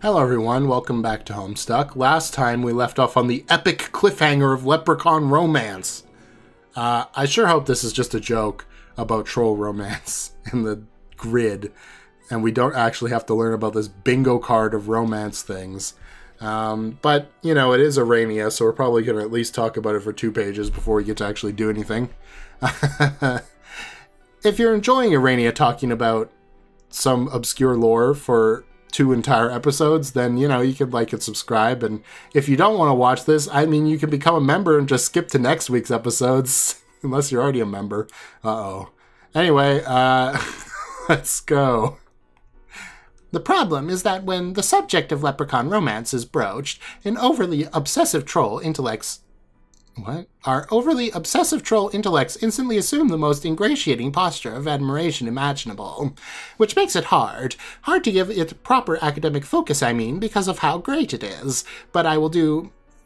Hello everyone, welcome back to Homestuck. Last time we left off on the epic cliffhanger of leprechaun romance. I sure hope this is just a joke about troll romance in the grid, and we don't actually have to learn about this bingo card of romance things. But, you know, it is Aradia, so we're probably going to at least talk about it for 2 pages before we get to actually do anything. If you're enjoying Aradia talking about some obscure lore for 2 entire episodes, then, you know, you could like and subscribe. And if you don't want to watch this, I mean, you can become a member and just skip to next week's episodes, unless you're already a member. Uh-oh. Anyway, let's go. The problem is that when the subject of leprechaun romance is broached, our overly obsessive troll intellects instantly assume the most ingratiating posture of admiration imaginable, which makes it hard to give it proper academic focus, I mean, because of how great it is. But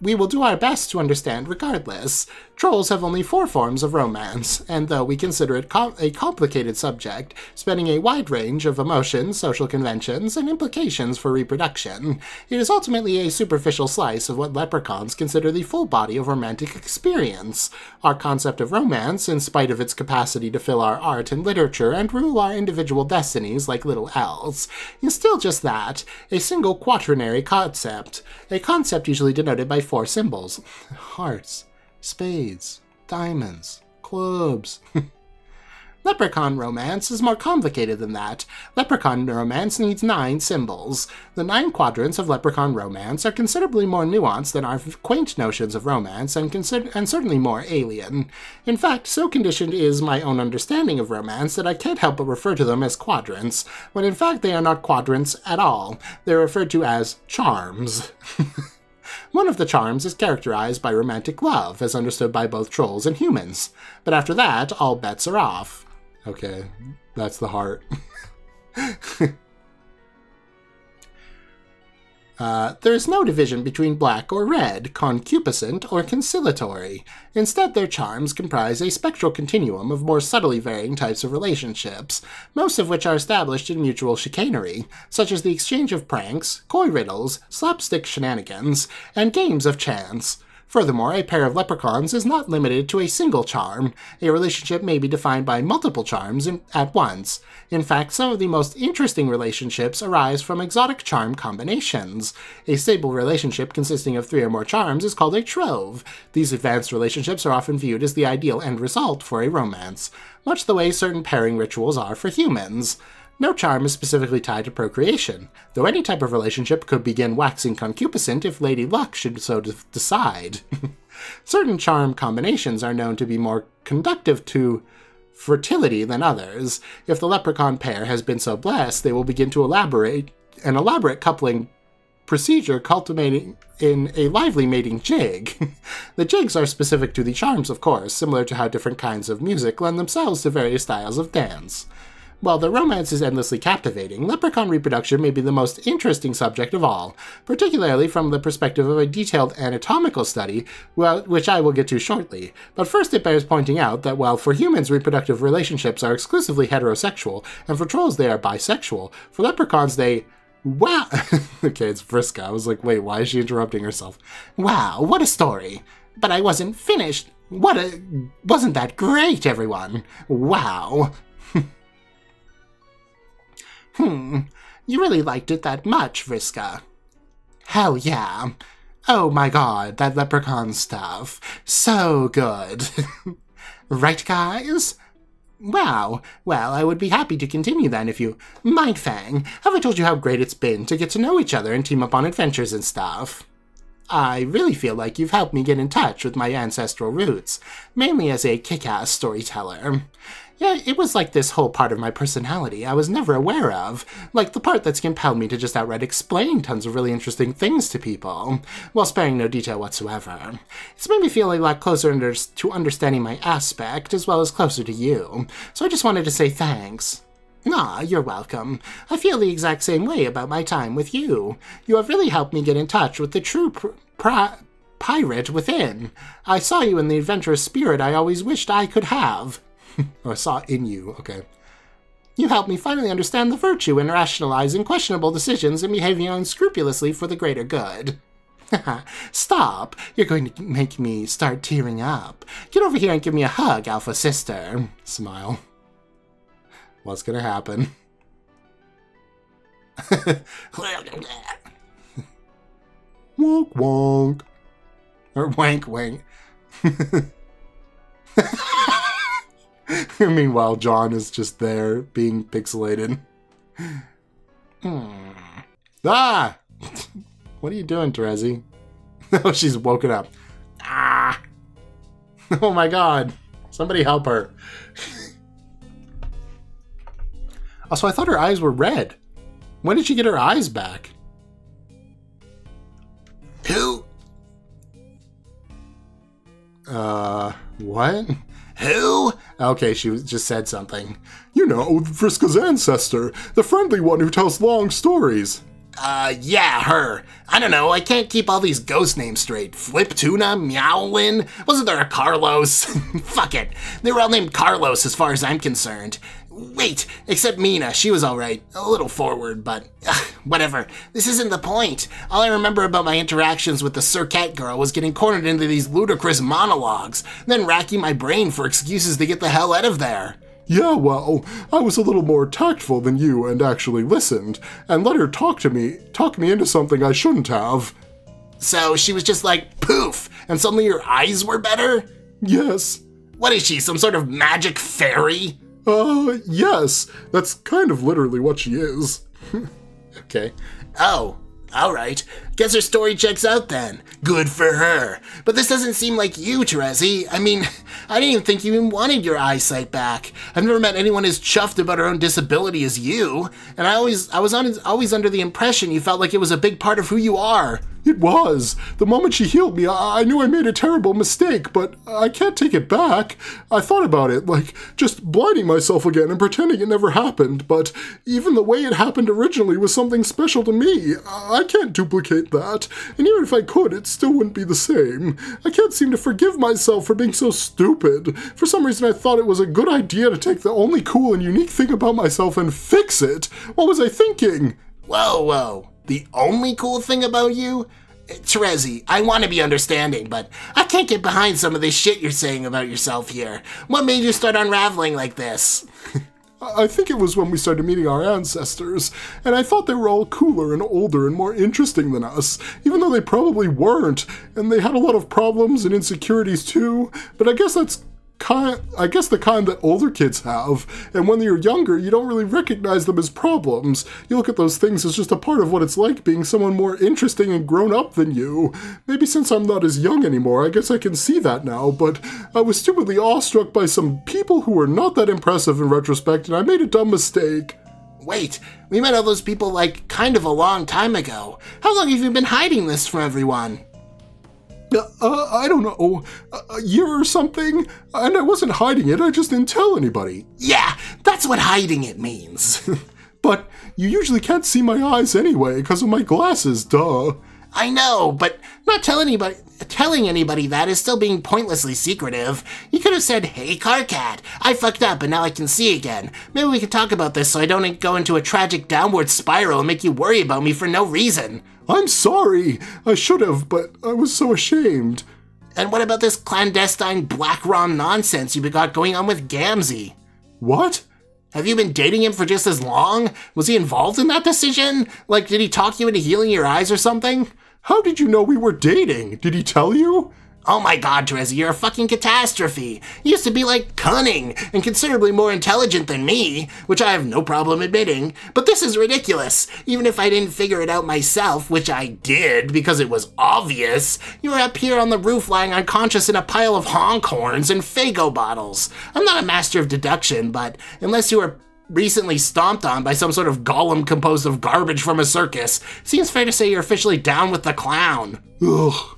we will do our best to understand regardless. Trolls have only 4 forms of romance, and though we consider it a complicated subject, spanning a wide range of emotions, social conventions, and implications for reproduction, it is ultimately a superficial slice of what leprechauns consider the full body of romantic experience. Our concept of romance, in spite of its capacity to fill our art and literature and rule our individual destinies like little elves, is still just that, a single quaternary concept, a concept usually denoted by 4 symbols: hearts, spades, diamonds, clubs. Leprechaun romance is more complicated than that. Leprechaun romance needs 9 symbols. The 9 quadrants of leprechaun romance are considerably more nuanced than our quaint notions of romance, and certainly more alien. In fact, so conditioned is my own understanding of romance that I can't help but refer to them as quadrants, when in fact they are not quadrants at all. They're referred to as charms. One of the charms is characterized by romantic love, as understood by both trolls and humans. But after that, all bets are off. Okay, that's the heart. There is no division between black or red, concupiscent or conciliatory. Instead, their charms comprise a spectral continuum of more subtly varying types of relationships, most of which are established in mutual chicanery, such as the exchange of pranks, coy riddles, slapstick shenanigans, and games of chance. Furthermore, a pair of leprechauns is not limited to a single charm. A relationship may be defined by multiple charms at once. In fact, some of the most interesting relationships arise from exotic charm combinations. A stable relationship consisting of 3 or more charms is called a trove. These advanced relationships are often viewed as the ideal end result for a romance, much the way certain pairing rituals are for humans. No charm is specifically tied to procreation, though any type of relationship could begin waxing concupiscent if Lady Luck should so decide. Certain charm combinations are known to be more conducive to fertility than others. If the leprechaun pair has been so blessed, they will begin to elaborate an elaborate coupling procedure culminating in a lively mating jig. The jigs are specific to the charms, of course, similar to how different kinds of music lend themselves to various styles of dance. While the romance is endlessly captivating, leprechaun reproduction may be the most interesting subject of all, particularly from the perspective of a detailed anatomical study, which I will get to shortly. But first it bears pointing out that while for humans reproductive relationships are exclusively heterosexual, and for trolls they are bisexual, for leprechauns they... Wow! Okay, it's Vriska. I was like, wait, why is she interrupting herself? Wow, what a story! But I wasn't finished! Wasn't that great, everyone? Wow! You really liked it that much, Vriska. Hell yeah. Oh my god, that leprechaun stuff. So good. Right, guys? Wow. Well, I would be happy to continue then if you... Mind Fang, have I told you how great it's been to get to know each other and team up on adventures and stuff? I really feel like you've helped me get in touch with my ancestral roots, mainly as a kick-ass storyteller. Yeah, it was like this whole part of my personality I was never aware of, like the part that's compelled me to just outright explain tons of really interesting things to people, while sparing no detail whatsoever. It's made me feel a lot closer to understanding my aspect, as well as closer to you, so I just wanted to say thanks. Ah, you're welcome. I feel the exact same way about my time with you. You have really helped me get in touch with the true pirate within. I saw you in the adventurous spirit I always wished I could have. Or saw in you, okay. You helped me finally understand the virtue in rationalizing questionable decisions and behaving unscrupulously for the greater good. Stop. You're going to make me start tearing up. Get over here and give me a hug, Alpha Sister. Smile. What's gonna happen? Wonk wonk. Or wank wank. Meanwhile, John is just there, being pixelated. Ah! What are you doing, Terezi? Oh, she's woken up. Ah! Oh my god. Somebody help her. Also, I thought her eyes were red. When did she get her eyes back? Who? What? Who? Okay, she just said something. You know, Vriska's ancestor, the friendly one who tells long stories. Yeah, her. I don't know, I can't keep all these ghost names straight. Flip Tuna, Meowlin, wasn't there a Carlos? Fuck it. They were all named Carlos as far as I'm concerned. Wait, except Mina, she was alright. A little forward, but whatever. This isn't the point. All I remember about my interactions with the Circuit girl was getting cornered into these ludicrous monologues, then racking my brain for excuses to get the hell out of there. Yeah, well, I was a little more tactful than you and actually listened, and let her talk me into something I shouldn't have. So she was just like, poof, and suddenly your eyes were better? Yes. What is she, some sort of magic fairy? Yes. That's kind of literally what she is. Okay. Oh, alright. Guess her story checks out then. Good for her. But this doesn't seem like you, Terezi. I mean, I didn't even think you even wanted your eyesight back. I've never met anyone as chuffed about her own disability as you. And I was always under the impression you felt like it was a big part of who you are. It was. The moment she healed me, I knew I made a terrible mistake, but I can't take it back. I thought about it, like just blinding myself again and pretending it never happened, but even the way it happened originally was something special to me. I can't duplicate that, and even if I could, it still wouldn't be the same. I can't seem to forgive myself for being so stupid. For some reason, I thought it was a good idea to take the only cool and unique thing about myself and fix it. What was I thinking? Whoa, whoa. The only cool thing about you? Terezi, I want to be understanding, but I can't get behind some of this shit you're saying about yourself here. What made you start unraveling like this? I think it was when we started meeting our ancestors, and I thought they were all cooler and older and more interesting than us, even though they probably weren't, and they had a lot of problems and insecurities too, but I guess that's the kind that older kids have, and when you're younger, you don't really recognize them as problems. You look at those things as just a part of what it's like being someone more interesting and grown up than you. Maybe since I'm not as young anymore, I guess I can see that now, but I was stupidly awestruck by some people who were not that impressive in retrospect, and I made a dumb mistake. Wait, we met all those people like kind of a long time ago. How long have you been hiding this from everyone? I don't know, a year or something? And I wasn't hiding it, I just didn't tell anybody. Yeah, that's what hiding it means. But you usually can't see my eyes anyway, because of my glasses, duh. I know, but not telling anybody that is still being pointlessly secretive. You could have said, hey, Carcat, I fucked up and now I can see again. Maybe we can talk about this so I don't go into a tragic downward spiral and make you worry about me for no reason. I'm sorry. I should have, but I was so ashamed. And what about this clandestine Black Rom nonsense you got going on with Gamzee? What? Have you been dating him for just as long? Was he involved in that decision? Like, did he talk you into healing your eyes or something? How did you know we were dating? Did he tell you? Oh my god, Terezi, you're a fucking catastrophe. You used to be, like, cunning and considerably more intelligent than me, which I have no problem admitting, but this is ridiculous. Even if I didn't figure it out myself, which I did because it was obvious, you were up here on the roof lying unconscious in a pile of honk horns and Faygo bottles. I'm not a master of deduction, but unless you were recently stomped on by some sort of golem composed of garbage from a circus, seems fair to say you're officially down with the clown. Ugh.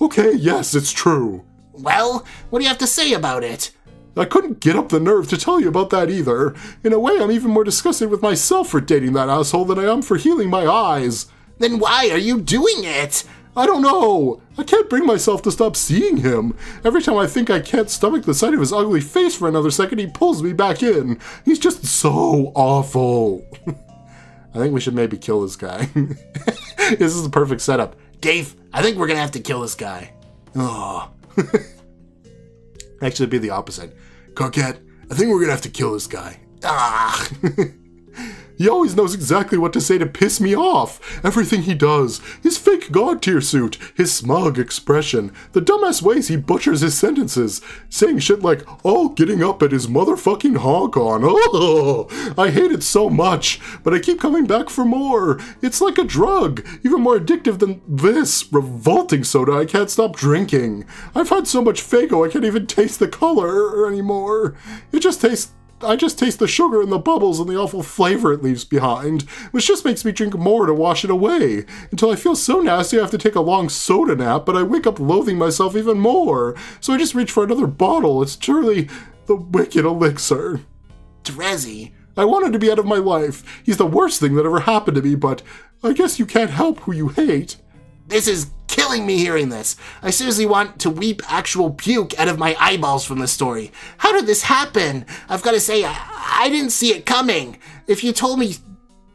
Okay, yes, it's true. Well, what do you have to say about it? I couldn't get up the nerve to tell you about that either. In a way, I'm even more disgusted with myself for dating that asshole than I am for healing my eyes. Then why are you doing it? I don't know. I can't bring myself to stop seeing him. Every time I think I can't stomach the sight of his ugly face for another second, he pulls me back in. He's just so awful. I think we should maybe kill this guy. This is the perfect setup. Dave, I think we're gonna have to kill this guy. Oh. Actually, it'd be the opposite. Coquette, I think we're gonna have to kill this guy. Ah. He always knows exactly what to say to piss me off. Everything he does, his fake god-tier suit, his smug expression, the dumbass ways he butchers his sentences, saying shit like, oh, getting up at his motherfucking honk on. Oh, I hate it so much, but I keep coming back for more. It's like a drug, even more addictive than this revolting soda I can't stop drinking. I've had so much Faygo I can't even taste the color anymore. I just taste the sugar and the bubbles and the awful flavor it leaves behind, which just makes me drink more to wash it away, until I feel so nasty I have to take a long soda nap, but I wake up loathing myself even more, so I just reach for another bottle. It's truly the wicked elixir. Terezi, I wanted to be out of my life. He's the worst thing that ever happened to me, but I guess you can't help who you hate. This is killing me hearing this. I seriously want to weep actual puke out of my eyeballs from this story. How did this happen? I've got to say, I didn't see it coming. If you told me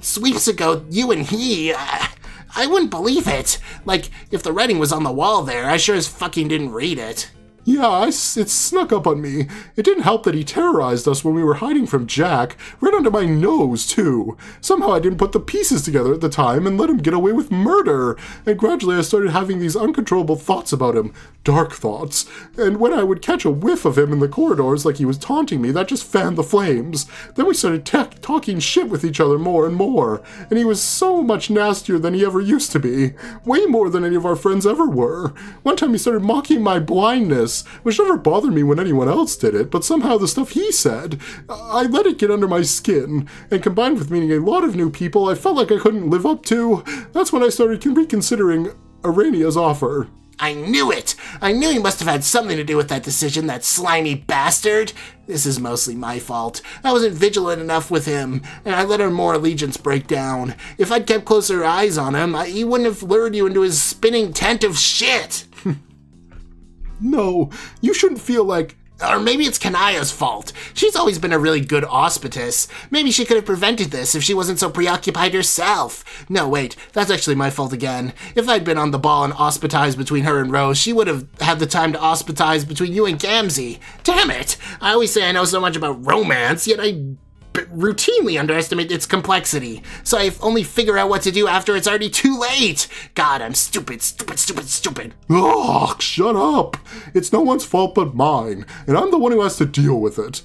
sweeps ago, you and he, I wouldn't believe it. Like, if the writing was on the wall there, I sure as fucking didn't read it. Yeah, it snuck up on me. It didn't help that he terrorized us when we were hiding from Jack, right under my nose, too. Somehow I didn't put the pieces together at the time and let him get away with murder, and gradually I started having these uncontrollable thoughts about him, dark thoughts, and when I would catch a whiff of him in the corridors like he was taunting me, that just fanned the flames. Then we started talking shit with each other more and more, and he was so much nastier than he ever used to be, way more than any of our friends ever were. One time he started mocking my blindness, which never bothered me when anyone else did it, but somehow the stuff he said, I let it get under my skin, and combined with meeting a lot of new people I felt like I couldn't live up to, that's when I started reconsidering Aradia's offer. I knew it! I knew he must have had something to do with that decision, that slimy bastard! This is mostly my fault. I wasn't vigilant enough with him, and I let our more allegiance break down. If I'd kept closer eyes on him, he wouldn't have lured you into his spinning tent of shit! No, you shouldn't feel like... Or maybe it's Kanaya's fault. She's always been a really good auspicious. Maybe she could have prevented this if she wasn't so preoccupied herself. No, wait, that's actually my fault again. If I'd been on the ball and auspicized between her and Rose, she would have had the time to auspicize between you and Gamzee. Damn it! I always say I know so much about romance, yet I routinely underestimate its complexity, so I only figure out what to do after it's already too late. God, I'm stupid. Ugh, shut up. It's no one's fault but mine, and I'm the one who has to deal with it.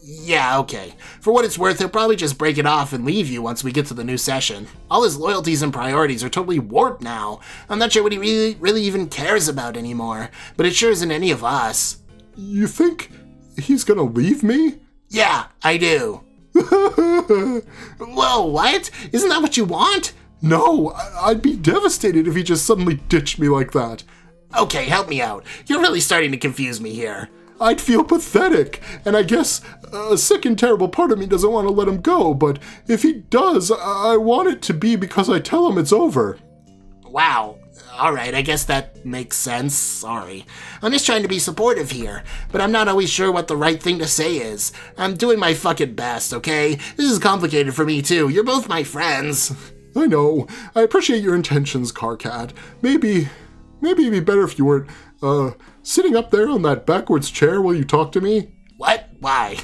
Yeah, okay. For what it's worth, he'll probably just break it off and leave you once we get to the new session. All his loyalties and priorities are totally warped now. I'm not sure what he really even cares about anymore, but it sure isn't any of us. You think he's gonna leave me? Yeah, I do. Whoa, what? Isn't that what you want? No, I'd be devastated if he just suddenly ditched me like that. Okay, help me out. You're really starting to confuse me here. I'd feel pathetic, and I guess a sick and terrible part of me doesn't want to let him go, but if he does, I want it to be because I tell him it's over. Wow. Alright, I guess that makes sense. Sorry. I'm just trying to be supportive here, but I'm not always sure what the right thing to say is. I'm doing my fucking best, okay? This is complicated for me too. You're both my friends. I know. I appreciate your intentions, Carcat. Maybe it'd be better if you weren't, sitting up there on that backwards chair while you talk to me. What? Why?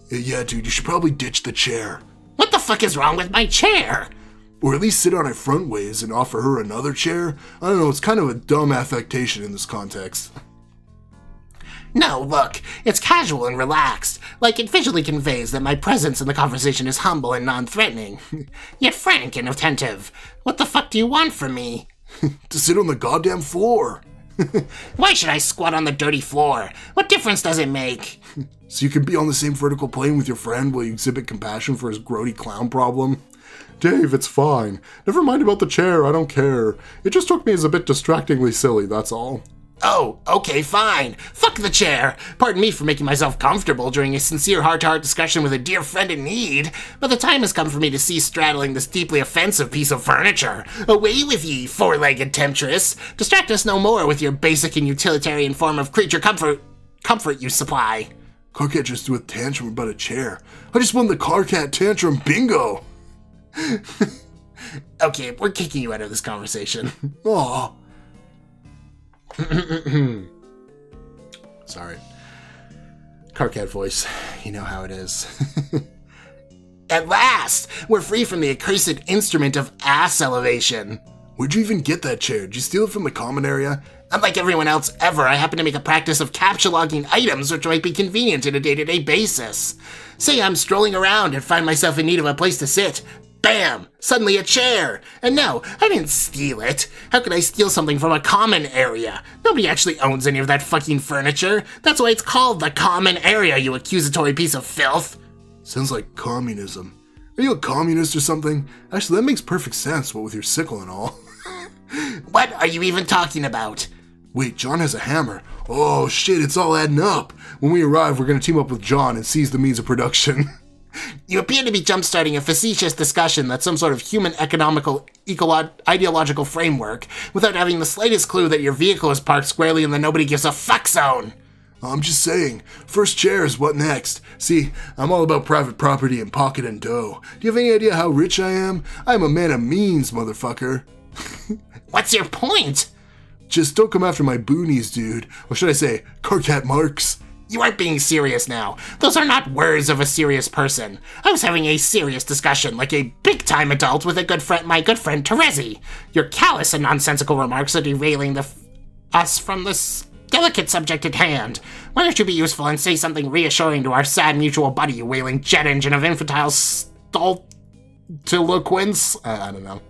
Yeah, dude, you should probably ditch the chair. What the fuck is wrong with my chair? Or at least sit on it front ways and offer her another chair. I don't know, it's kind of a dumb affectation in this context. No, look, it's casual and relaxed. Like, it visually conveys that my presence in the conversation is humble and non-threatening. Yet frank and attentive. What the fuck do you want from me? To sit on the goddamn floor. Why should I squat on the dirty floor? What difference does it make? So you can be on the same vertical plane with your friend while you exhibit compassion for his grody clown problem? Dave, it's fine. Never mind about the chair, I don't care. It just struck me as a bit distractingly silly, that's all. Oh, okay, fine. Fuck the chair. Pardon me for making myself comfortable during a sincere heart-to-heart discussion with a dear friend in need, but the time has come for me to cease straddling this deeply offensive piece of furniture. Away with ye, four-legged temptress. Distract us no more with your basic and utilitarian form of creature comfort you supply. Carcat just threw a tantrum about a chair. I just won the Carcat tantrum bingo! Okay, we're kicking you out of this conversation. Aw. Sorry. Carcat voice. You know how it is. At last! We're free from the accursed instrument of ass elevation. Where'd you even get that chair? Did you steal it from the common area? Unlike everyone else ever, I happen to make a practice of captcha-logging items which might be convenient on a day-to-day basis. Say I'm strolling around and find myself in need of a place to sit. Bam! Suddenly a chair! And no, I didn't steal it. How could I steal something from a common area? Nobody actually owns any of that fucking furniture. That's why it's called the common area, you accusatory piece of filth. Sounds like communism. Are you a communist or something? Actually, that makes perfect sense, what with your sickle and all. What are you even talking about? Wait, John has a hammer. Oh shit, it's all adding up. When we arrive, we're gonna team up with John and seize the means of production. You appear to be jump-starting a facetious discussion that's some sort of human economical ideological framework without having the slightest clue that your vehicle is parked squarely in the nobody gives a fuck zone. I'm just saying, first chair is what next. See, I'm all about private property and pocket and dough. Do you have any idea how rich I am? I'm a man of means, motherfucker. What's your point? Just don't come after my boonies, dude. Or should I say, Carcat marks. You aren't being serious now. Those are not words of a serious person. I was having a serious discussion, like a big-time adult with my good friend Terezi. Your callous and nonsensical remarks are derailing us from this delicate subject at hand. Why don't you be useful and say something reassuring to our sad mutual buddy, you wailing jet engine of infantile stultiloquence? I don't know.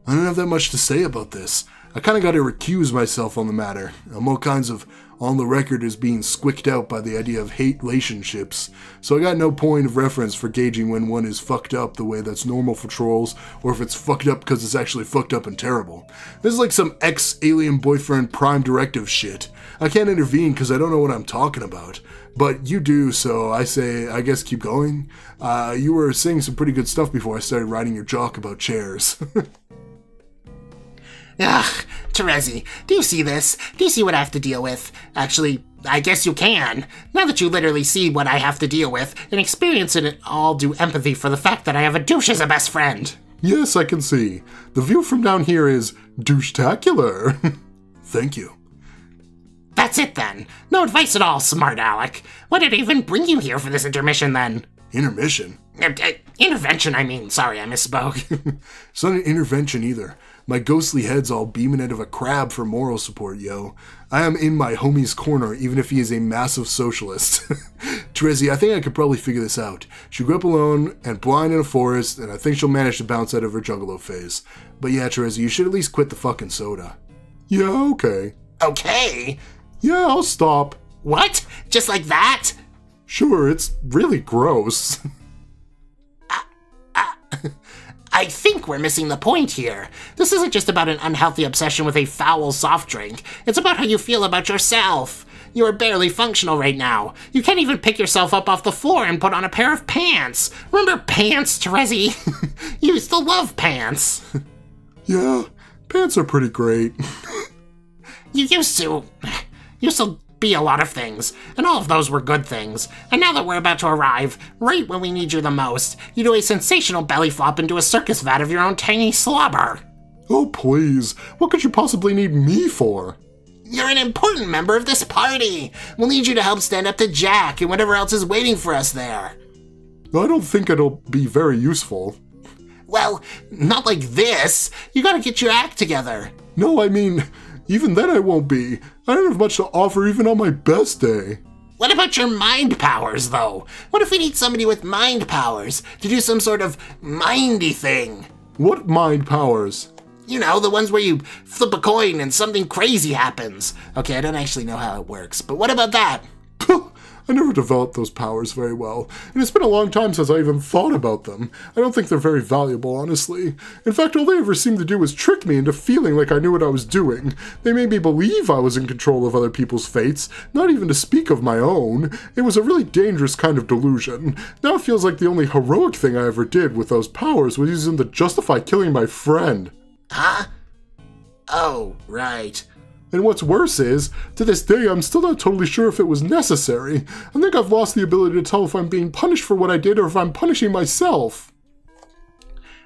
I don't have that much to say about this. I kind of got to recuse myself on the matter. I'm all kinds of on the record as being squicked out by the idea of hate relationships, so I got no point of reference for gauging when one is fucked up the way that's normal for trolls, or if it's fucked up because it's actually fucked up and terrible. This is like some ex-alien boyfriend prime directive shit. I can't intervene because I don't know what I'm talking about. But you do, so I say, I guess keep going. You were saying some pretty good stuff before I started riding your jock about chairs. Ugh, Terezi, do you see this? Do you see what I have to deal with? Actually, I guess you can. Now that you literally see what I have to deal with and experience it all, do empathy for the fact that I have a douche as a best friend. Yes, I can see. The view from down here is douche-tacular. Thank you. That's it then. No advice at all, smart Alec. What did even bring you here for this intermission then? Intermission? Intervention, I mean. Sorry, I misspoke. It's not an intervention either. My ghostly head's all beaming out of a crab for moral support, yo. I am in my homie's corner, even if he is a massive socialist. Terezi, I think I could probably figure this out. She grew up alone and blind in a forest, and I think she'll manage to bounce out of her juggalo phase. But yeah, Terezi, you should at least quit the fucking soda. Yeah, okay. Okay? Yeah, I'll stop. What? Just like that? Sure, it's really gross. I think we're missing the point here. This isn't just about an unhealthy obsession with a foul soft drink. It's about how you feel about yourself. You are barely functional right now. You can't even pick yourself up off the floor and put on a pair of pants. Remember pants, Terezi? You used to love pants. Yeah, pants are pretty great. You used to be a lot of things, and all of those were good things. And now that we're about to arrive, right when we need you the most, you do a sensational belly flop into a circus vat of your own tiny slobber. Oh, please. What could you possibly need me for? You're an important member of this party. We'll need you to help stand up to Jack and whatever else is waiting for us there. I don't think it'll be very useful. Well, not like this. You gotta get your act together. No, I mean, even then I won't be. I don't have much to offer even on my best day. What about your mind powers, though? What if we need somebody with mind powers to do some sort of mindy thing? What mind powers? You know, the ones where you flip a coin and something crazy happens. Okay, I don't actually know how it works, but what about that? I never developed those powers very well, and it's been a long time since I even thought about them. I don't think they're very valuable, honestly. In fact, all they ever seemed to do was trick me into feeling like I knew what I was doing. They made me believe I was in control of other people's fates, not even to speak of my own. It was a really dangerous kind of delusion. Now it feels like the only heroic thing I ever did with those powers was use them to justify killing my friend. Huh? Oh, right. And what's worse is, to this day, I'm still not totally sure if it was necessary. I think I've lost the ability to tell if I'm being punished for what I did or if I'm punishing myself.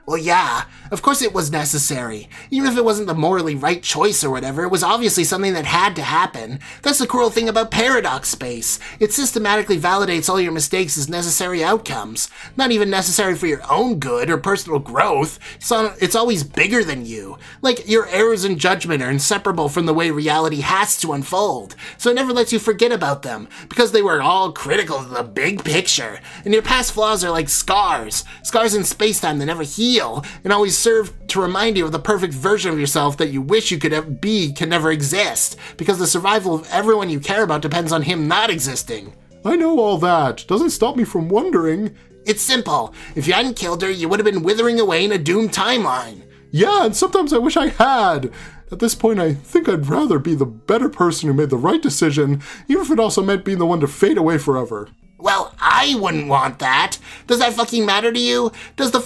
Well, yeah, of course it was necessary. Even if it wasn't the morally right choice or whatever, it was obviously something that had to happen. That's the cruel thing about paradox space. It systematically validates all your mistakes as necessary outcomes. Not even necessary for your own good or personal growth. It's always bigger than you. Like, your errors in judgment are inseparable from the way reality has to unfold. So it never lets you forget about them, because they were all critical to the big picture. And your past flaws are like scars. Scars in space-time that never heal. And always serve to remind you of the perfect version of yourself that you wish you could be can never exist, because the survival of everyone you care about depends on him not existing. I know all that. Doesn't stop me from wondering. It's simple. If you hadn't killed her, you would have been withering away in a doomed timeline. Yeah, and sometimes I wish I had. At this point, I think I'd rather be the better person who made the right decision, even if it also meant being the one to fade away forever. Well, I wouldn't want that. Does that fucking matter to you? Does that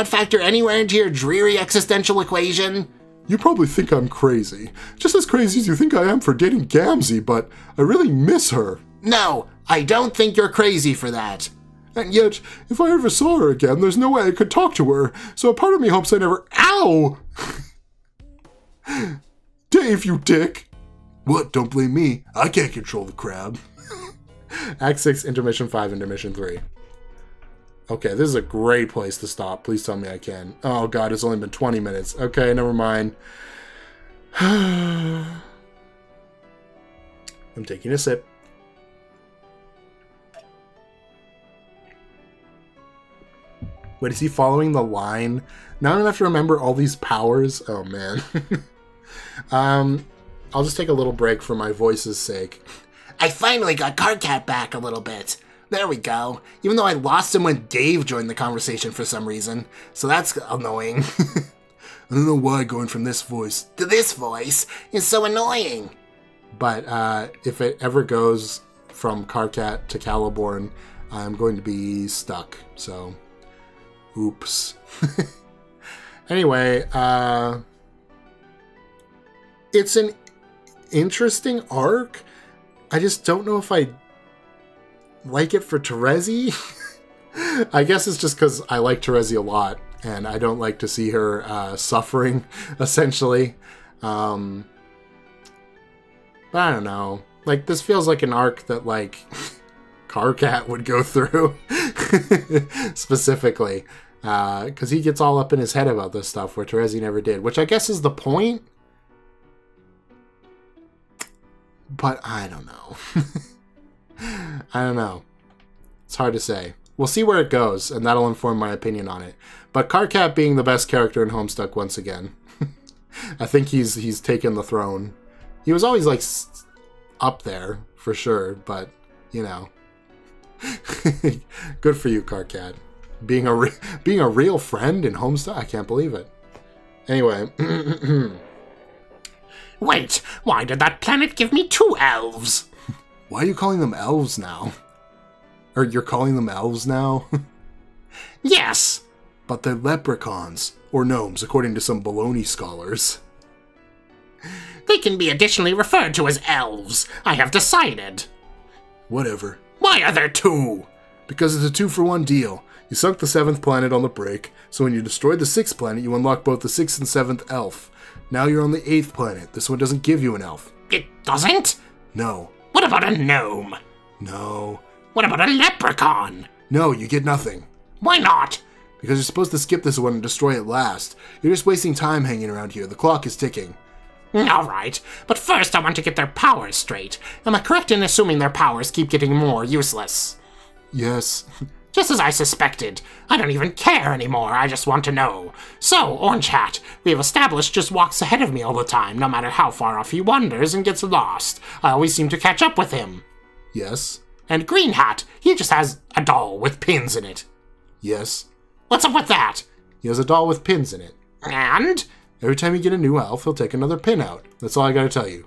factor anywhere into your dreary existential equation? You probably think I'm crazy. Just as crazy as you think I am for dating Gamzee, but I really miss her. No, I don't think you're crazy for that. And yet, if I ever saw her again, there's no way I could talk to her, so a part of me hopes I never— Ow! Dave, you dick! What? Don't blame me. I can't control the crab. Act 6, Intermission 5, Intermission 3. Okay, this is a great place to stop. Please tell me I can. Oh god, it's only been 20 minutes. Okay, never mind. I'm taking a sip. Wait, is he following the line? Now I don't have to remember all these powers. Oh man. I'll just take a little break for my voice's sake. I finally got Cardcat back a little bit. There we go. Even though I lost him when Dave joined the conversation for some reason. So that's annoying. I don't know why going from this voice to this voice is so annoying. But if it ever goes from Cardcat to Caliborn, I'm going to be stuck. So, oops. Anyway, it's an interesting arc. I just don't know if I like it for Terezi. I guess it's just because I like Terezi a lot, and I don't like to see her suffering, essentially. But I don't know. Like, this feels like an arc that, like, Cardcat would go through, specifically. Because he gets all up in his head about this stuff, where Terezi never did, which I guess is the point. But I don't know. I don't know. It's hard to say. We'll see where it goes, and that'll inform my opinion on it. But Cardcat being the best character in Homestuck once again. I think he's taken the throne. He was always, like, up there, for sure, but, you know. Good for you, Cardcat. Being a real friend in Homestuck? I can't believe it. Anyway. Wait, why did that planet give me 2 elves? Why are you calling them elves now? Or you're calling them elves now? Yes! But they're leprechauns, or gnomes, according to some baloney scholars. They can be additionally referred to as elves. I have decided. Whatever. Why are there 2? Because it's a 2-for-1 deal. You sunk the 7th planet on the break, so when you destroy the 6th planet, you unlock both the 6th and 7th elf. Now you're on the 8th planet. This one doesn't give you an elf. It doesn't? No. What about a gnome? No. What about a leprechaun? No, you get nothing. Why not? Because you're supposed to skip this one and destroy it last. You're just wasting time hanging around here. The clock is ticking. Alright, but first I want to get their powers straight. Am I correct in assuming their powers keep getting more useless? Yes. Just as I suspected. I don't even care anymore, I just want to know. So, Orange Hat, we have established just walks ahead of me all the time, no matter how far off he wanders and gets lost. I always seem to catch up with him. Yes. And Green Hat, he just has a doll with pins in it. Yes. What's up with that? He has a doll with pins in it. And? Every time you get a new elf, he'll take another pin out. That's all I gotta tell you.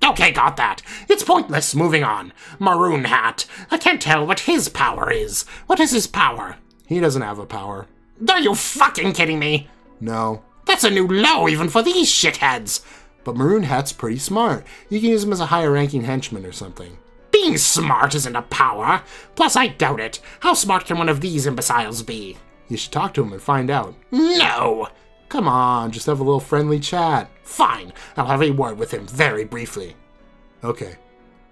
Okay, got that. It's pointless. Moving on. Maroon Hat. I can't tell what his power is. What is his power? He doesn't have a power. Are you fucking kidding me? No. That's a new low even for these shitheads. But Maroon Hat's pretty smart. You can use him as a higher-ranking henchman or something. Being smart isn't a power. Plus, I doubt it. How smart can one of these imbeciles be? You should talk to him and find out. No! Come on, just have a little friendly chat. Fine, I'll have a word with him very briefly. Okay.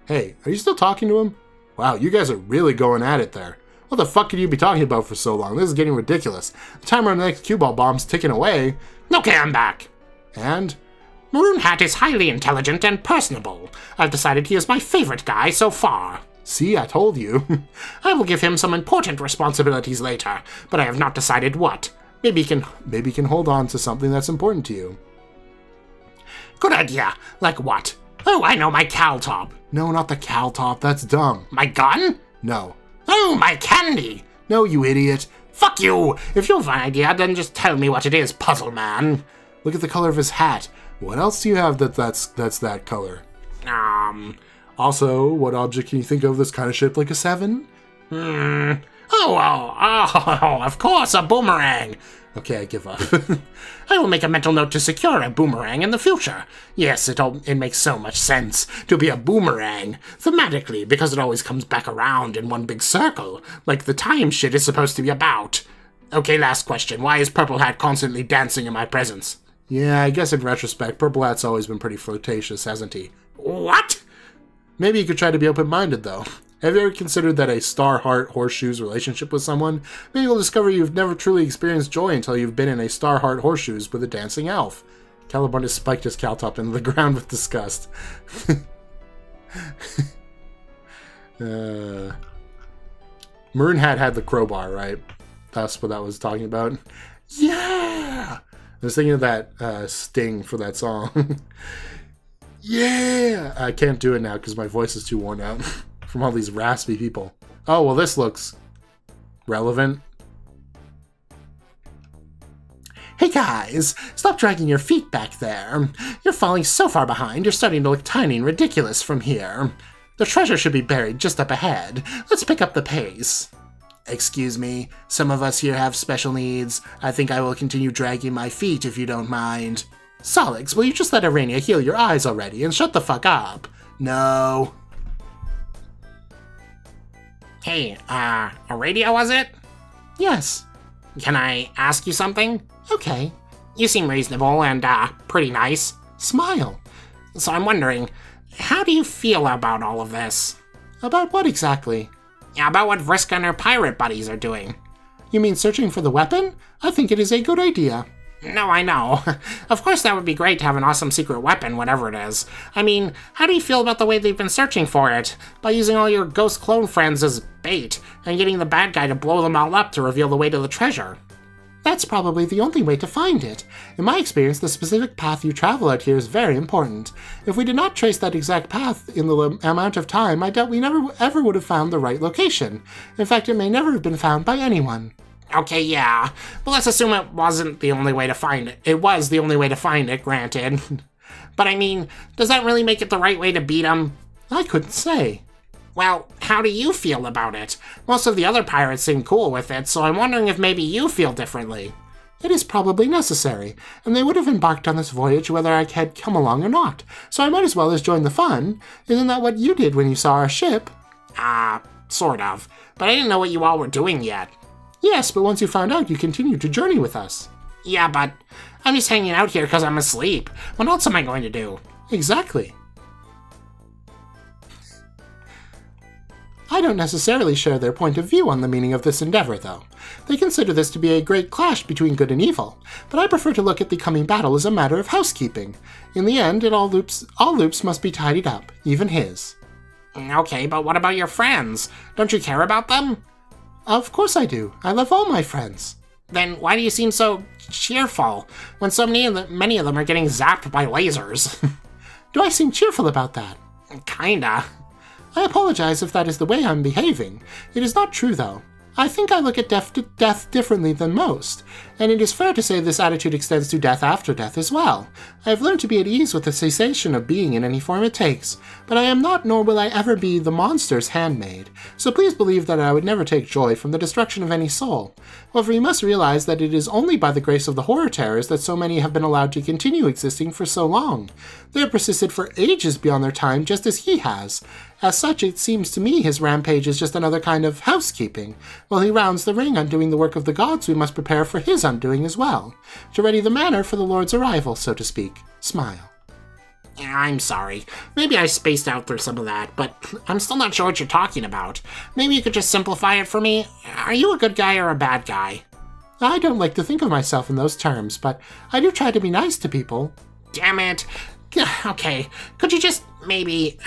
Hey, are you still talking to him? Wow, you guys are really going at it there. What the fuck could you be talking about for so long? This is getting ridiculous. The timer on the next cue ball bomb's ticking away. Okay, I'm back. And? Maroon Hat is highly intelligent and personable. I've decided he is my favorite guy so far. See, I told you. I will give him some important responsibilities later, but I have not decided what. Maybe he can hold on to something that's important to you. Good idea. Like what? Oh, I know, my cowl top. No, not the cowl top. That's dumb. My gun? No. Oh, my candy. No, you idiot. Fuck you. If you have an idea, then just tell me what it is, Puzzle Man. Look at the color of his hat. What else do you have that's that color? Also, what object can you think of that's kind of shaped like a 7? Oh, of course, a boomerang. Okay, I give up. I will make a mental note to secure a boomerang in the future. Yes, it makes so much sense to be a boomerang, thematically, because it always comes back around in one big circle, like the time shit is supposed to be about. Okay, last question. Why is Purple Hat constantly dancing in my presence? Yeah, I guess in retrospect, Purple Hat's always been pretty flirtatious, hasn't he? What? Maybe you could try to be open-minded, though. Have you ever considered that a star heart horseshoes relationship with someone? Maybe you'll discover you've never truly experienced joy until you've been in a star heart horseshoes with a dancing elf. Caliban has spiked his cowtop into the ground with disgust. Maroon Hat had the crowbar, right? That's what that was talking about. Yeah! I was thinking of that sting for that song. Yeah! I can't do it now because my voice is too worn out. From all these raspy people. Oh, well, this looks relevant. Hey guys, stop dragging your feet back there. You're falling so far behind, you're starting to look tiny and ridiculous from here. The treasure should be buried just up ahead. Let's pick up the pace. Excuse me, some of us here have special needs. I think I will continue dragging my feet if you don't mind. Solix, will you just let Aradia heal your eyes already and shut the fuck up? No. Hey, Aradia, was it? Yes. Can I ask you something? Okay. You seem reasonable and, pretty nice. Smile. So I'm wondering, how do you feel about all of this? About what exactly? About what Vriska and her pirate buddies are doing. You mean searching for the weapon? I think it is a good idea. No, I know. Of course that would be great to have an awesome secret weapon, whatever it is. I mean, how do you feel about the way they've been searching for it? By using all your ghost clone friends as bait, and getting the bad guy to blow them all up to reveal the way to the treasure. That's probably the only way to find it. In my experience, the specific path you travel out here is very important. If we did not trace that exact path in the amount of time, I doubt we never ever would have found the right location. In fact, it may never have been found by anyone. Okay, yeah. But let's assume it wasn't the only way to find it. It was the only way to find it, granted. But I mean, does that really make it the right way to beat him? I couldn't say. Well, how do you feel about it? Most of the other pirates seem cool with it, so I'm wondering if maybe you feel differently. It is probably necessary, and they would have embarked on this voyage whether I had come along or not, so I might as well as join the fun. Isn't that what you did when you saw our ship? Sort of. But I didn't know what you all were doing yet. Yes, but once you found out, you continued to journey with us. Yeah, but I'm just hanging out here because I'm asleep. What else am I going to do? Exactly. I don't necessarily share their point of view on the meaning of this endeavor, though. They consider this to be a great clash between good and evil, but I prefer to look at the coming battle as a matter of housekeeping. In the end, all loops must be tidied up, even his. Okay, but what about your friends? Don't you care about them? Of course I do. I love all my friends. Then why do you seem so cheerful when so many of them are getting zapped by lasers? Do I seem cheerful about that? Kinda. I apologize if that is the way I'm behaving. It is not true, though. I think I look at death differently than most, and it is fair to say this attitude extends to death after death as well. I have learned to be at ease with the cessation of being in any form it takes, but I am not nor will I ever be the monster's handmaid, so please believe that I would never take joy from the destruction of any soul. However, you must realize that it is only by the grace of the horror terrors that so many have been allowed to continue existing for so long. They have persisted for ages beyond their time, just as he has. As such, it seems to me his rampage is just another kind of housekeeping. While he rounds the ring undoing the work of the gods, we must prepare for his undoing as well, to ready the manor for the Lord's arrival, so to speak. Smile. I'm sorry. Maybe I spaced out through some of that, but I'm still not sure what you're talking about. Maybe you could just simplify it for me? Are you a good guy or a bad guy? I don't like to think of myself in those terms, but I do try to be nice to people. Damn it. Okay, could you just maybe,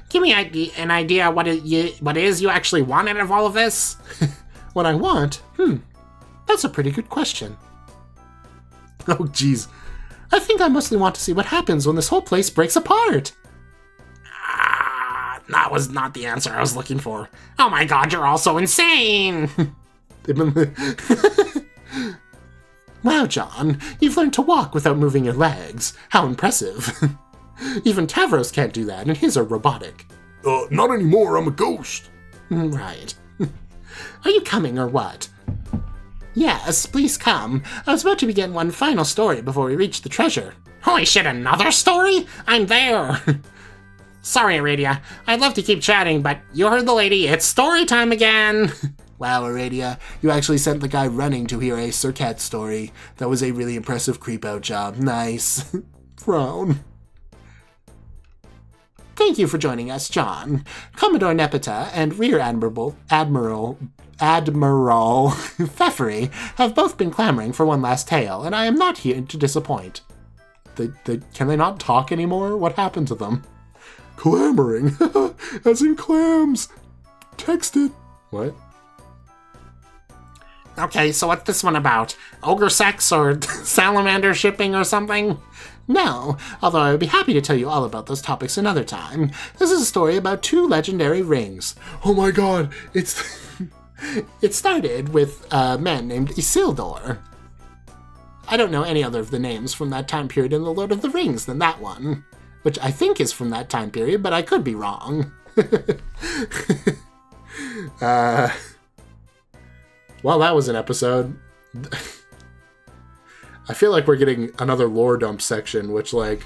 give me an idea what it is you actually want out of all of this? What I want? That's a pretty good question. Oh, jeez. I think I mostly want to see what happens when this whole place breaks apart. That was not the answer I was looking for. Oh my god, you're all so insane! Wow, John, you've learned to walk without moving your legs. How impressive. Even Tavros can't do that, and his are robotic. Not anymore, I'm a ghost. Right. Are you coming or what? Yes, please come. I was about to begin one final story before we reach the treasure. Holy shit, another story? I'm there! Sorry, Aradia. I'd love to keep chatting, but you heard the lady. It's story time again! Wow, Aradia, you actually sent the guy running to hear a Sir Cat story. That was a really impressive creep-out job. Nice. Frown. Thank you for joining us, John. Commodore Nepeta and Rear Admiral Pfeffery have both been clamoring for one last tale, and I am not here to disappoint. Can they not talk anymore? What happened to them? Clamoring. As in clams. Text it. What? Okay, so what's this one about? Ogre sex or salamander shipping or something? No, although I would be happy to tell you all about those topics another time. This is a story about two legendary rings. Oh my god, It started with a man named Isildur. I don't know any other of the names from that time period in The Lord of the Rings than that one, which I think is from that time period, but I could be wrong. Well, that was an episode. I feel like we're getting another lore dump section, which, like,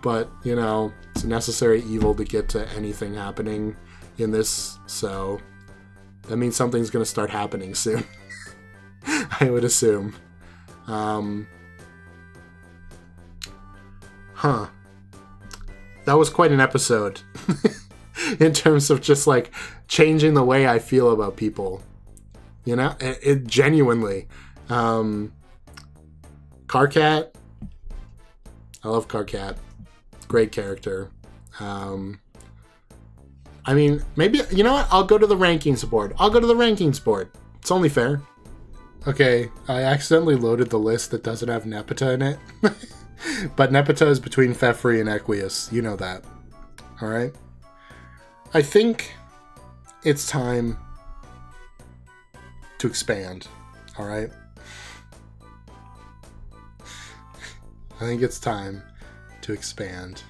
but, you know, it's a necessary evil to get to anything happening in this, so that means something's going to start happening soon. I would assume. That was quite an episode. In terms of just, like, changing the way I feel about people. You know? It genuinely. Carcat. I love Carcat. Great character. I mean, maybe, you know what? I'll go to the rankings board. It's only fair. Okay, I accidentally loaded the list that doesn't have Nepeta in it. But Nepeta is between Pfeffery and Equius. You know that. Alright? I think it's time to expand. Alright? I think it's time to expand.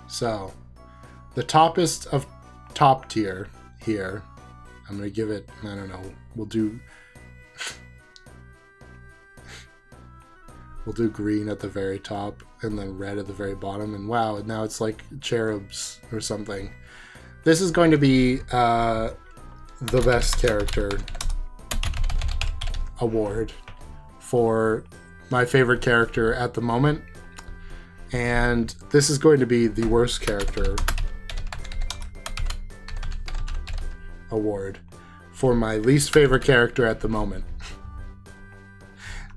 So, the toppest of top tier here, I'm going to give it, I don't know, we'll do green at the very top and then red at the very bottom, and wow, now it's like cherubs or something. This is going to be the best character award for my favorite character at the moment, and this is going to be the worst character award for my least favorite character at the moment.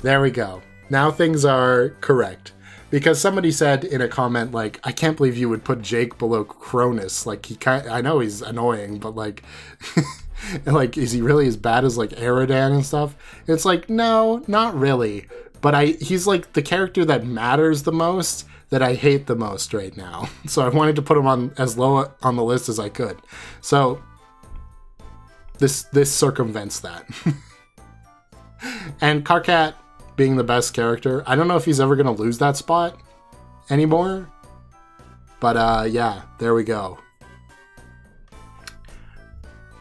There we go. Now things are correct. Because somebody said in a comment, like, I can't believe you would put Jake below Cronus. Like, I know he's annoying, but, like, like, is he really as bad as, like, Aradia and stuff? It's like, no, not really. but he's like the character that matters the most, that I hate the most right now. So I wanted to put him on as low on the list as I could. So this circumvents that. And Karkat being the best character, I don't know if he's ever going to lose that spot anymore. But yeah, there we go.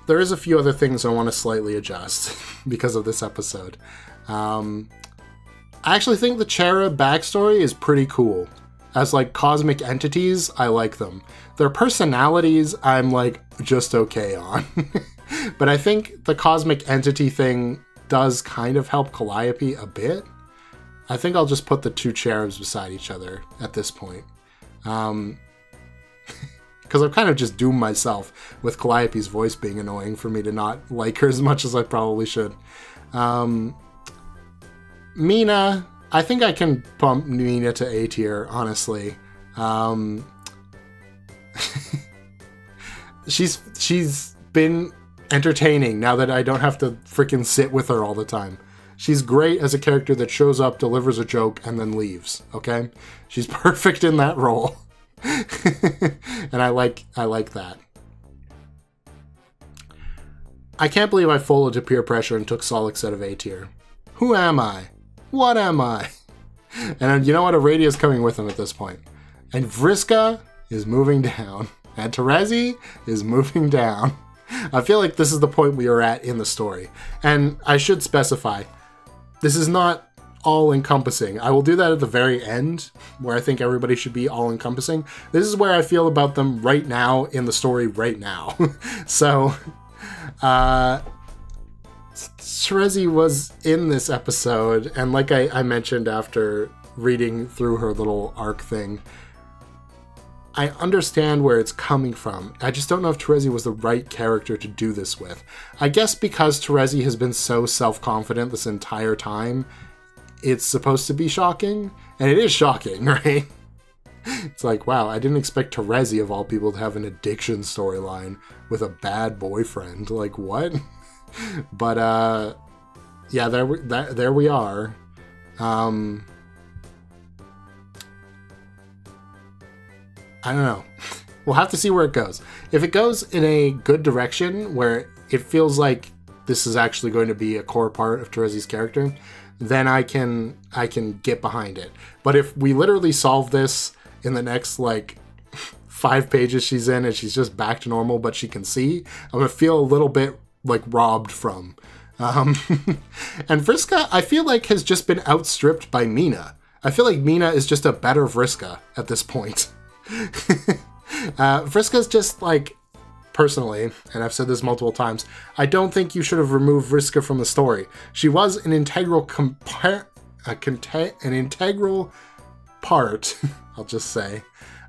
There is a few other things I want to slightly adjust because of this episode. I actually think the Chera backstory is pretty cool. As like cosmic entities, I like them. Their personalities, I'm like just okay on. But I think the cosmic entity thing does kind of help Calliope a bit. I think I'll just put the two cherubs beside each other at this point. Because I've kind of just doomed myself with Calliope's voice being annoying for me to not like her as much as I probably should. Mina, I think I can bump Mina to A tier, honestly. She's been entertaining now that I don't have to freaking sit with her all the time. She's great as a character that shows up, delivers a joke, and then leaves, okay? She's perfect in that role. And I like that. I can't believe I folded to peer pressure and took Solix out of A tier. Who am I? What am I? And you know what? Aradia's coming with him at this point. And Vriska is moving down. And Terezi is moving down. I feel like this is the point we are at in the story. And I should specify, this is not all-encompassing. I will do that at the very end, where I think everybody should be all-encompassing. This is where I feel about them right now in the story right now. So, Terezi was in this episode, and like I mentioned after reading through her little arc thing, I understand where it's coming from. I just don't know if Terezi was the right character to do this with. I guess because Terezi has been so self-confident this entire time, it's supposed to be shocking, and it is shocking, right? It's like, wow, I didn't expect Terezi, of all people, to have an addiction storyline with a bad boyfriend. Like, what? But, yeah, there we are. I don't know. We'll have to see where it goes. If it goes in a good direction, where it feels like this is actually going to be a core part of Terezi's character, then I can get behind it. But if we literally solve this in the next, like, 5 pages she's in and she's just back to normal, but she can see, I'm going to feel a little bit, like, robbed from. And Vriska, I feel like, has just been outstripped by Mina. I feel like Mina is just a better Vriska at this point. Vriska's just, like, personally, and I've said this multiple times, I don't think you should have removed Vriska from the story. She was an integral part, I'll just say,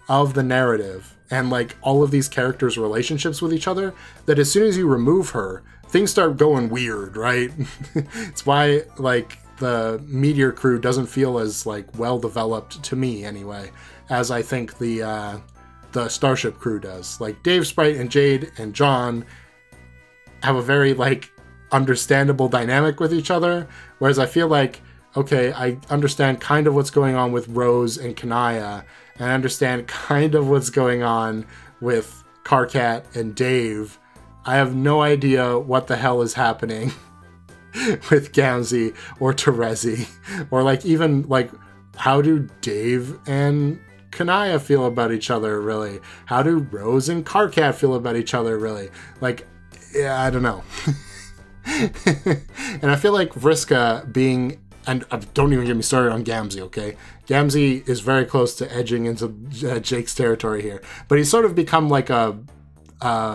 of the narrative, and, like, all of these characters' relationships with each other, that as soon as you remove her, things start going weird, right? It's why, like, the Meteor crew doesn't feel as, like, well-developed, to me anyway, as I think the Starship crew does. Like, Dave, Sprite, and Jade and John have a very, like, understandable dynamic with each other, whereas I feel like, okay, I understand kind of what's going on with Rose and Kanaya, and I understand kind of what's going on with Karkat and Dave. I have no idea what the hell is happening with Gamzee or Terezi, or, like, even, like, how do Dave and Kanaya feel about each other, really? How do Rose and Karkat feel about each other, really? Like, yeah, I don't know. And I feel like Vriska being, and don't even get me started on Gamzee, okay? Gamzee is very close to edging into Jake's territory here, but he's sort of become like a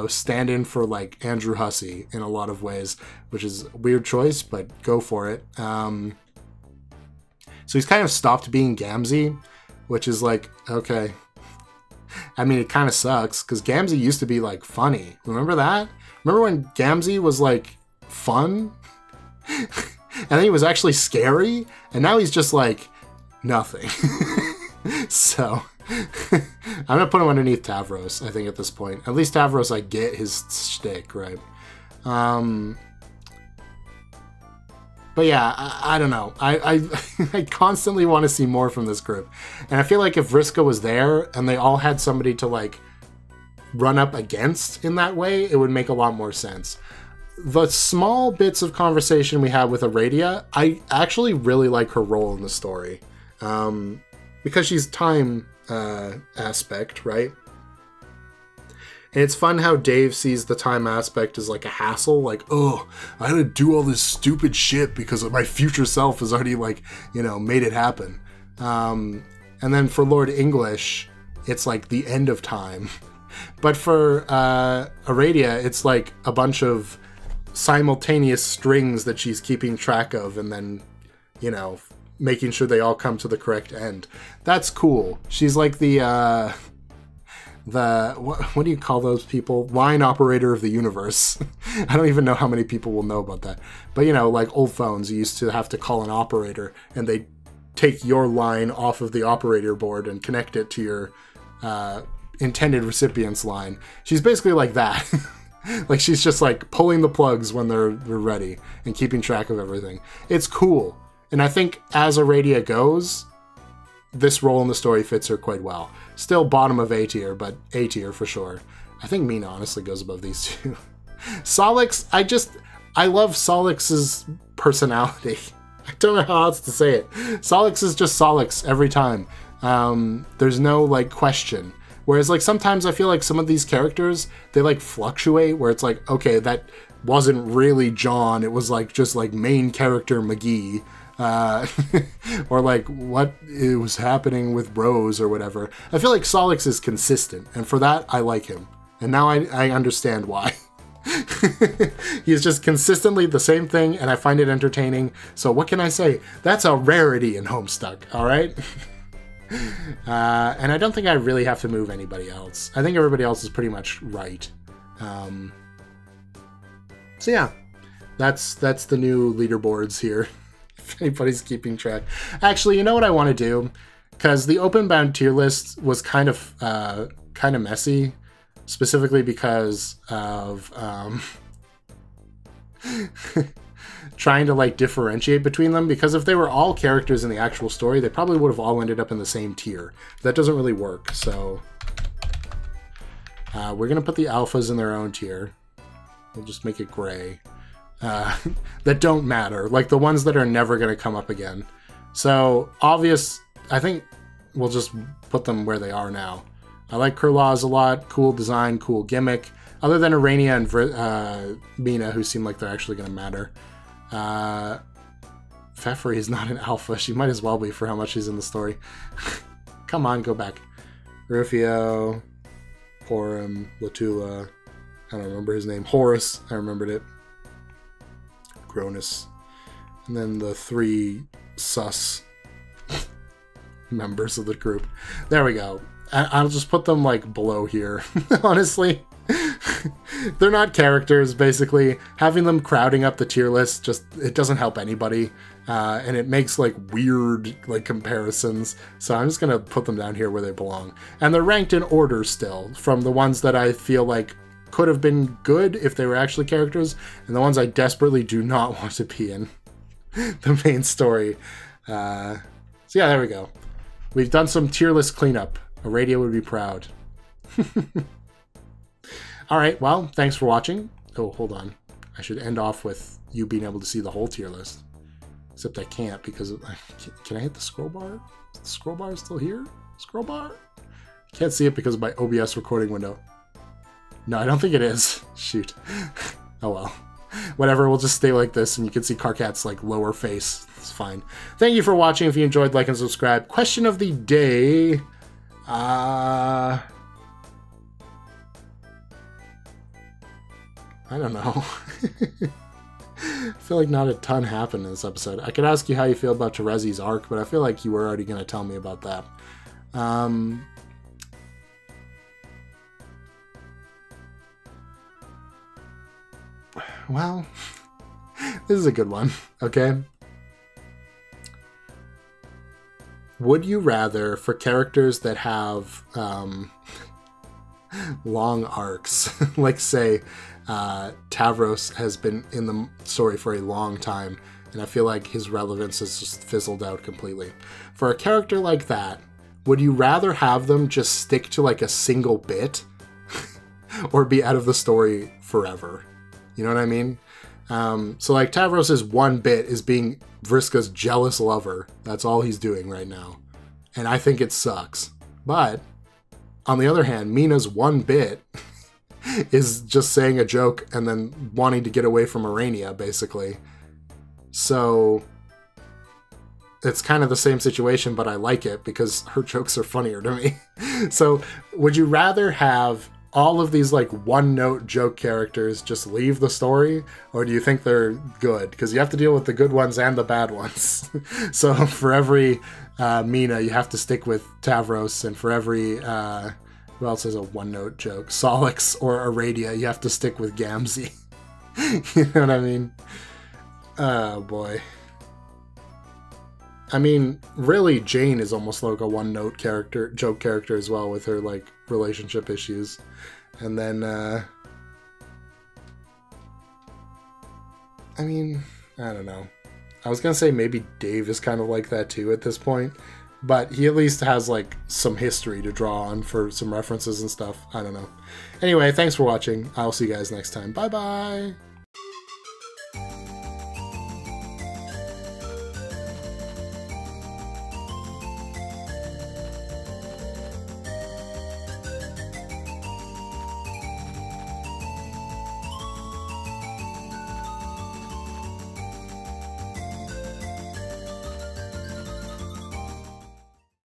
stand-in for, like, Andrew Hussey in a lot of ways, which is a weird choice, but go for it. So he's kind of stopped being Gamzee, which is like, okay. I mean, it kind of sucks, because Gamzee used to be, like, funny. Remember that? Remember when Gamzee was, like, fun? And then he was actually scary? And now he's just, like, nothing. So, I'm going to put him underneath Tavros, I think, at this point. At least Tavros, I get his shtick, right? But yeah, I don't know. I constantly want to see more from this group. And I feel like if Vriska was there and they all had somebody to like run up against in that way, it would make a lot more sense. The small bits of conversation we had with Aradia, I actually really like her role in the story. Because she's time aspect, right? And it's fun how Dave sees the time aspect as like a hassle, like, oh, I had to do all this stupid shit because my future self has already like, you know, made it happen. And then for Lord English, it's like the end of time. But for Aradia, it's like a bunch of simultaneous strings that she's keeping track of and then, you know, making sure they all come to the correct end. That's cool. She's like the what do you call those people? Line operator of the universe. I don't even know how many people will know about that. But you know, like old phones, you used to have to call an operator and they take your line off of the operator board and connect it to your intended recipient's line. She's basically like that. Like she's just like pulling the plugs when they're ready and keeping track of everything. It's cool. And I think as Aradia goes, this role in the story fits her quite well. Still bottom of A tier, but A tier for sure. I think Mina honestly goes above these two. Solix, I love Solix's personality. I don't know how else to say it. Solix is just Solix every time. There's no like question. Whereas like sometimes I feel like some of these characters, they like fluctuate where it's like, okay, that wasn't really John. It was like just like main character McGee. Or like what was happening with Rose or whatever. I feel like Solix is consistent, and for that I like him. And now I understand why. He's just consistently the same thing, and I find it entertaining. So what can I say? That's a rarity in Homestuck, alright? And I don't think I really have to move anybody else. I think everybody else is pretty much right. So yeah, that's the new leaderboards here. If anybody's keeping track. Actually, you know what I want to do? Because the open bound tier list was kind of messy, specifically because of trying to like differentiate between them. Because if they were all characters in the actual story, they probably would have all ended up in the same tier. That doesn't really work. So we're gonna put the alphas in their own tier. We'll just make it gray. That don't matter, like the ones that are never going to come up again. So obvious, I think we'll just put them where they are now. I like Kurlaz a lot. Cool design, cool gimmick. Other than Aradia and Mina, who seem like they're actually going to matter. Pfeffery is not an alpha. She might as well be for how much she's in the story. Come on, go back. Rufio, Porum, Latula. I don't remember his name. Horus, I remembered it. Cronus, and then the 3 sus members of the group. There we go. I'll just put them like below here. Honestly, they're not characters. Basically, having them crowding up the tier list it doesn't help anybody, and it makes like weird like comparisons. So I'm just gonna put them down here where they belong, and they're ranked in order still from the ones that I feel like could have been good if they were actually characters, and the ones I desperately do not want to be in the main story. So yeah, there we go. We've done some tier list cleanup. Aradia would be proud. Alright, well, thanks for watching. Oh, hold on. I should end off with you being able to see the whole tier list. Except I can't because... Can I hit the scroll bar? Is the scroll bar still here? Scroll bar? I can't see it because of my OBS recording window. No, I don't think it is. Shoot. Oh well. Whatever, we'll just stay like this and you can see Karkat's like lower face. It's fine. Thank you for watching. If you enjoyed, like and subscribe. Question of the day. I don't know. I feel like not a ton happened in this episode. I could ask you how you feel about Terezi's arc, but I feel like you were already going to tell me about that. Well, this is a good one, okay? Would you rather, for characters that have long arcs, like say Tavros has been in the story for a long time, And I feel like his relevance has just fizzled out completely. For a character like that, would you rather have them just stick to like a single bit or be out of the story forever? You know what I mean? So like Tavros's one bit is being Vriska's jealous lover. That's all he's doing right now. And I think it sucks. But on the other hand, Mina's one bit is just saying a joke and then wanting to get away from Aradia, basically. So it's kind of the same situation, but I like it because her jokes are funnier to me. So would you rather have all of these like one-note joke characters just leave the story, or do you think they're good? Because you have to deal with the good ones and the bad ones. So for every Mina, you have to stick with Tavros, and for every who else has a one-note joke? Solix or Aradia, you have to stick with Gamzee. You know what I mean? Oh boy. I mean, really, Jane is almost like a one-note character, joke character as well, with her like relationship issues. And then, I mean, I don't know. I was gonna say maybe Dave is kind of like that too at this point, but he at least has like some history to draw on for some references and stuff. I don't know. Anyway, thanks for watching. I'll see you guys next time. Bye bye.